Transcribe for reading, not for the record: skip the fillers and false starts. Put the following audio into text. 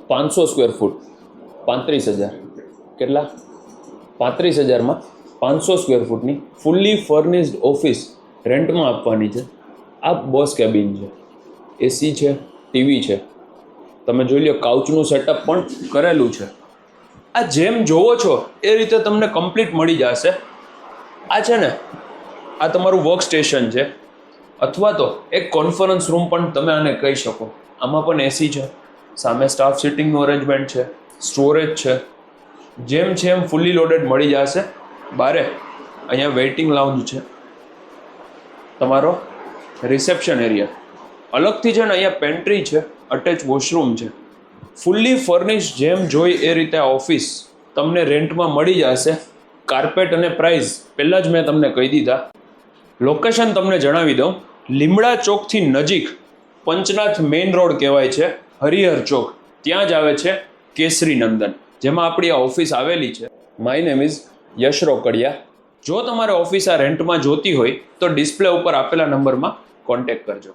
500 square foot 35,000. કેટલા? 35,000માં 500 square ફૂટની fully furnished office રેન્ટમાં આપવાની છે. આ બોસ કેબિન છે, એસી છે, ટીવી છે, તમે જોઈ લો કાઉચનું સેટઅપ પણ કરેલું છે. આ જેમ જોવો છો એ રીતે તમને કમ્પ્લીટ મળી જશે. આ છે ને, આ તમારું વર્ક સ્ટેશન છે, અથવા તો એક કોન્ફરન્સ રૂમ પણ તમે આને કહી શકો. આમાં પણ એસી છે, સામે સ્ટાફ સિટિંગનું અરેન્જમેન્ટ છે, સ્ટોરેજ છે. જેમ છે એમ ફૂલ્લી લોડેડ મળી જશે. બારે અહીંયા વેઇટિંગ લાઉન્જ છે, તમારો રિસેપ્શન એરિયા અલગથી છે ને, અહીંયા પેન્ટ્રી છે, અટેચ વોશરૂમ છે. ફૂલ્લી ફર્નિશ જેમ જોઈ એ રીતે આ ઓફિસ તમને રેન્ટમાં મળી જશે. કાર્પેટ અને પ્રાઇસ પહેલાં જ મેં તમને કહી દીધા. લોકેશન તમને જણાવી દઉં, લીમડા ચોકથી નજીક પંચનાથ મેઇન રોડ કહેવાય છે, હરિહર ચોક, ત્યાં જ આવે છે કેસરી નંદન, જેમાં આપણી આ ઓફિસ આવેલી છે. માય નેમ ઇઝ યશ રોકડિયા. જો તમારે ઓફિસ આ રેન્ટમાં જોતી હોય તો ડિસ્પ્લે ઉપર આપેલા નંબરમાં કોન્ટેક્ટ કરજો.